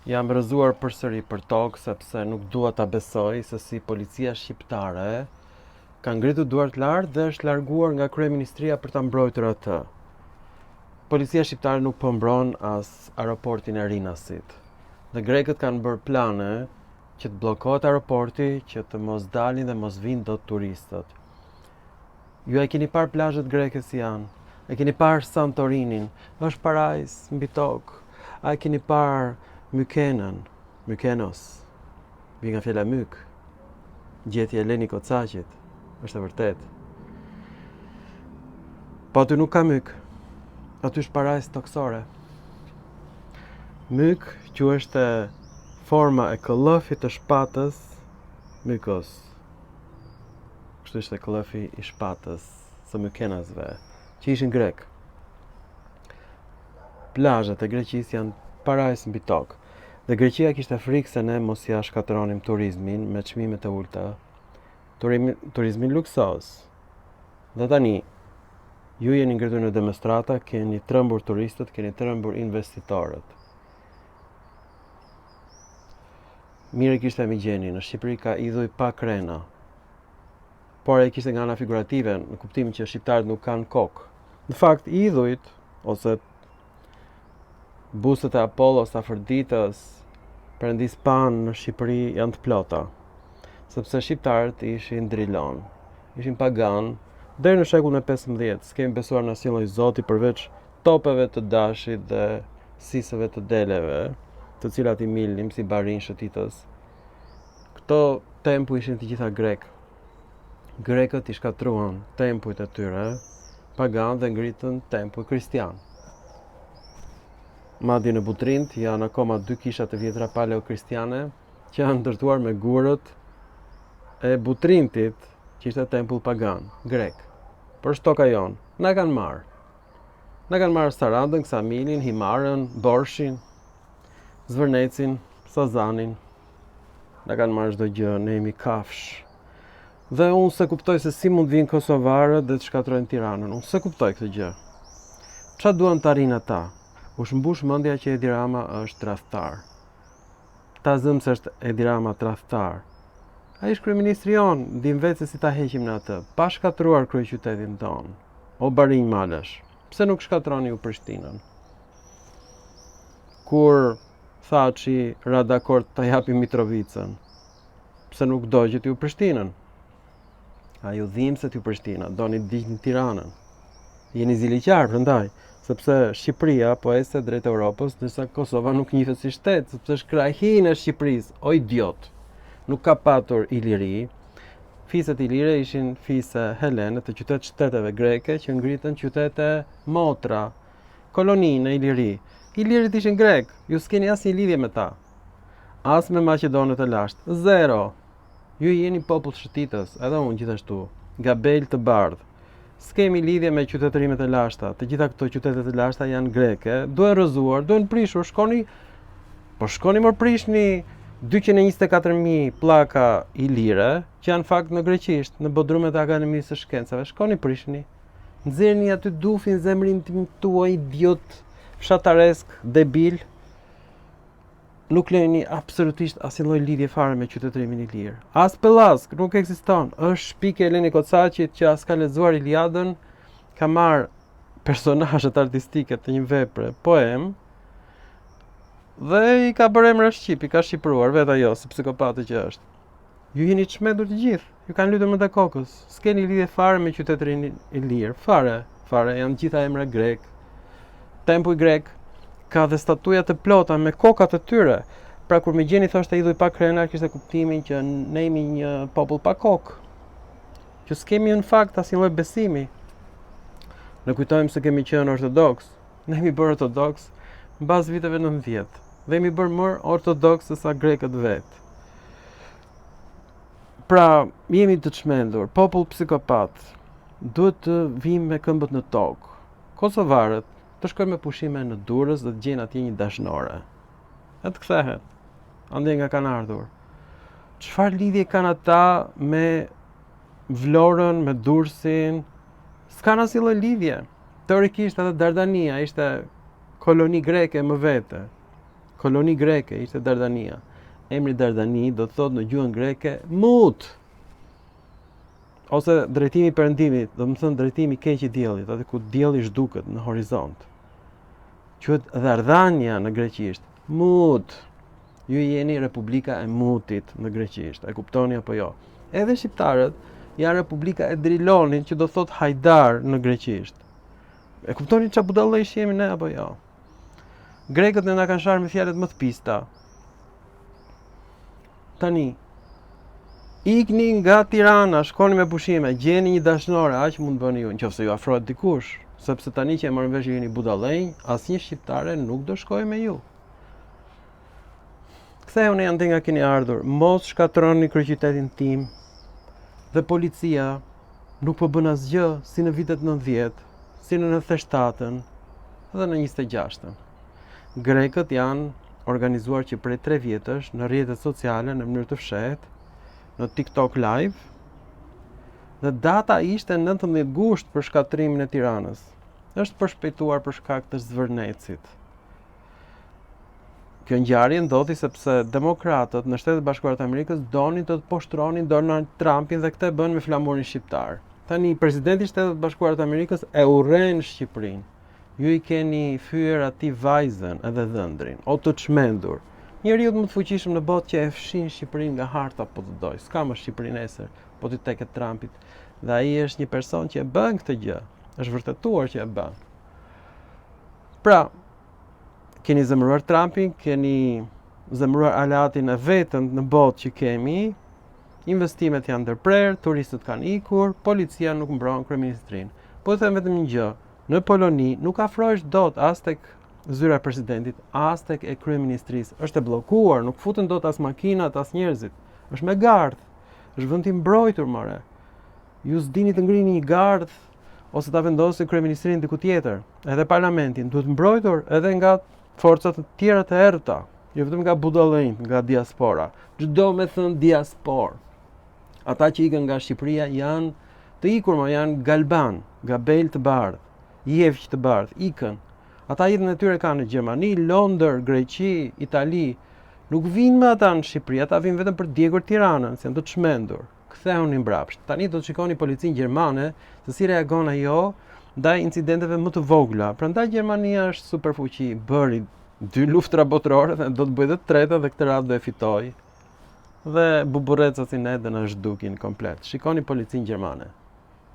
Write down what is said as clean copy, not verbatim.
Jam rrëzuar përsëri për tokë sepse nuk dua ta besoj se si policia shqiptare ka ngritur duart lart dhe është larguar nga kryeministria për ta mbrojtur atë. Policia shqiptare nuk po mbron as aeroportin e Rinasit. Dhe grekët kanë bërë plane që të bllokohet aeroporti, që të mos dalin dhe mos vinë dot turistët. Ju e keni parë plazhet greke si janë? E keni parë Santorinin? Është parajs mbi tokë. A e keni parë Mykenën, Mykenos? Vi nga fjala myk. Gjetje e Leni Kocaqit. Është e vërtet. Po aty nuk ka myk. Aty është parajs toksore. Myk quheshte forma e këllëfit të shpatës mykos. Kështu ishte këllëfi i shpatës së mykenasve, që ishin grek. Plazhet e Greqisë janë parajs mbi tokë. Dhe Greqia kishte frikë se ne mos ja shkatëronim turizmin me çmimet e ulta. Turizmin luksos. Dhe tani, ju jeni ngritur në demonstrata, keni trembur turistët, keni trembur investitorët. Mirë kishte Migjeni, në Shqipëri ka idhuj pa krena. Por e kishte nga ana figurative, në kuptimin që shqiptarët nuk kanë kokë. Në fakt, idhujt, ose bustët e Apollos, Afroditës, Perëndis Pan në Shqipëri janë të plota. Sepse shqiptarët ishin drilon, ishin pagan, deri në shekullin e 15, s'kemi besuar në asnjë lloj zoti përveç topeve të dashit dhe sisëve të deleve, të cilat i milnim si barin shëtitës. Këto tempu ishin të gjitha grek. Grekët i shkatruan tempujt e tyre pagan dhe ngritën tempuj kristian. Madje në Butrint janë akoma 2 kisha të vjetra paleo-kristiane që janë ndërtuar me gurët e Butrintit, që ishte tempull pagan, grek. Për shtoka jonë, na kanë marrë. Na kanë marrë Sarandën, Ksamilin, Himarën, Borshin, Zvërnecin, Sazanin. Na kanë marrë çdo gjë, ne jemi kafsh. Dhe unë se kuptoj se si mund vinë kosovarët dhe të shkatrojnë Tiranën. Unë se kuptoj këtë gjë. Çfarë duan të arrijnë ata? U shmbush mendja që Edi Rama është tradhtar. Ta zëm se është Edi Rama tradhtar. Ai është kryeministri jon, ndim vetë se si ta heqim në atë, pa shkatruar kryeqytetin ton. O barinj malësh, pse nuk shkatroni ju Prishtinën? Kur Thaçi ra dakord ta japi Mitrovicën, pse nuk dogjët ju Prishtinën? A ju dhimbset ju Prishtina, doni të ndiqni Tiranën. Jeni ziliqar prandaj, sepse Shqipëria po ecë drejt Europës, ndërsa Kosova nuk njihet si shtet, sepse është krahinë e Shqipërisë. O idiot. Nuk ka patur Iliri. Fiset ilire ishin fise helene të qytet-shteteve greke që ngritën qytete motra, koloninë e Iliri. Ilirit ishin grek, ju s'keni asnjë lidhje me ta. As me Maqedonët e lashtë, zero. Ju jeni popull shëtitës, edhe unë gjithashtu, gabel të bardh. S'kemi lidhje me qytetërimet e lashta, të gjitha këto qytetet e lashta janë greke, duhen rrëzuar, duhen prishur, shkoni më prishni 224.000 pllaka ilire, që janë fakt në greqisht, në bodrumet e Akademisë së Shkencave, shkoni prishni. Nxjerrni aty dufin zemrin tuaj idiot, fshataresk, debil. Nuk lejni absolutisht asnjë lloj lidhje fare me qytetërimin ilir. As Pellask nuk ekziston. Është shpike e Leni Kocaqit që as ka lexuar Iliadën, ka marrë personazhet artistike të një vepre, poem, dhe i ka bërë emra shqip, i ka shqipruar vetë ajo, si psikopatë që është. Ju jeni të çmendur të gjithë. Ju kanë lutur më të kokës. S'keni lidhje fare me qytetërimin ilir. Fare, janë gjitha emra grek. Tempuj grek. Ka dhe statuja të plota me kokat e tyre. Pra kur Migjeni thoshte idhuj pa krena, kishte kuptimin që ne jemi një popull pa kokë. Që s'kemi në fakt asnjë lloj besimi. Ne kujtojmë se kemi qenë ortodoks. Ne jemi bërë ortodoks mbas viteve 90. Dhe jemi bërë më ortodoks se sa grekët vetë. Pra, jemi të çmendur, popull psikopat. Duhet të vim me këmbët në tokë. Kosovarët të shkojnë me pushime në Durrës dhe të gjejnë atje një dashnore. E të kthehet. Ande nga kanë ardhur. Çfarë lidhje kanë ata me Vlorën, me Durrësin? S'kan asnjë lloj lidhje. Teorikisht edhe Dardania ishte koloni greke më vete. koloni greke, ishte Dardania. Emri Dardani do të thotë në gjuhën greke mut. Ose drejtimi i perëndimit, do të thënë drejtimi i keq i diellit, atë ku dielli zhduket në horizont. Quhet Dardania në greqisht. Mut. Ju jeni Republika e Mutit në greqisht. E kuptoni apo jo? Edhe shqiptarët janë Republika e Drilonit, që do thot hajdar në greqisht. E kuptoni çfarë budallësh jemi ne apo jo? Grekët na kanë sharë me fjalët më të pista. Tani, ikni nga Tirana, shkoni me pushime, gjeni një dashnore, aq mund bëni ju, nëse ju afrohet dikush, sepse tani që e marrin vesh jeni budallënj, asnjë shqiptare nuk do shkojë me ju. Ktheuni ande nga keni ardhur, mos shkatroni kryeqytetin tim. Dhe policia nuk po bën asgjë si në vitet 90, si në 97-ën dhe në 26-ën. Grekët janë organizuar që prej 3 vjetësh në rrjetet sociale në mënyrë të fshehtë, në TikTok Live, dhe data ishte 19 gusht për shkatrimin e Tiranës. Është përshpejtuar për shkak të Zvërnecit. Kjo ngjarje ndodhi sepse demokratët në Shtetet Bashkuara të Amerikës donin të poshtronin Donald Trumpin dhe këtë bën me flamurin shqiptar. Tani presidenti i Shtetet Bashkuara të Amerikës e urren Shqipërinë. Ju i keni fyer atij vajzën edhe dhëndrin, o të çmendur. Njeriu më të fuqishëm në botë që e fshin Shqipërinë nga harta po të doj. S'ka më Shqipëri nesër, po ti teket Trumpit. Dhe ai është një person që e bën këtë gjë. Është vërtetuar që e bën. Pra, keni zemëruar Trumpin, keni zemëruar aleatin e vetëm në botë që kemi, investimet janë ndërprer, turistët kanë ikur, policia nuk mbron kryeministrinë. Po të them vetëm një gjë, në Poloni nuk afrohesh dot as tek zyra e presidentit, as tek e kryeministrisë. Është e bllokuar, nuk futen dot as makinat, as njerëzit. Është me gardh. Është vend i mbrojtur, more. Ju s'dini të ngrini një gardh ose ta vendosni kryeministrinë diku tjetër. Edhe parlamentin duhet mbrojtur edhe nga forcat të tjera të errëta, jo vetëm nga budallënjt, nga diaspora. Çdo me thënë diaspor. Ata që ikën nga Shqipëria janë të ikur, ma janë galban, gabel të bardh, jefq të bardh, ikën. Ata jetën e tyre kanë në Gjermani, Londër, Greqi, Itali. Nuk vinë me ata në Shqipëri, ata vinë vetëm për djegur Tiranën, se janë të çmendur. Ktheuni mbrapsht. Tani do të shikoni policinë gjermane se si reagon ajo ndaj incidenteve më të vogla. Prandaj Gjermania është superfuqi, bëri 2 luftra botërore dhe do të bëjë edhe 3 dhe këtë radhë do e fitoj. Dhe buburrecat si ne do na zhdukin komplet. Shikoni policinë gjermane.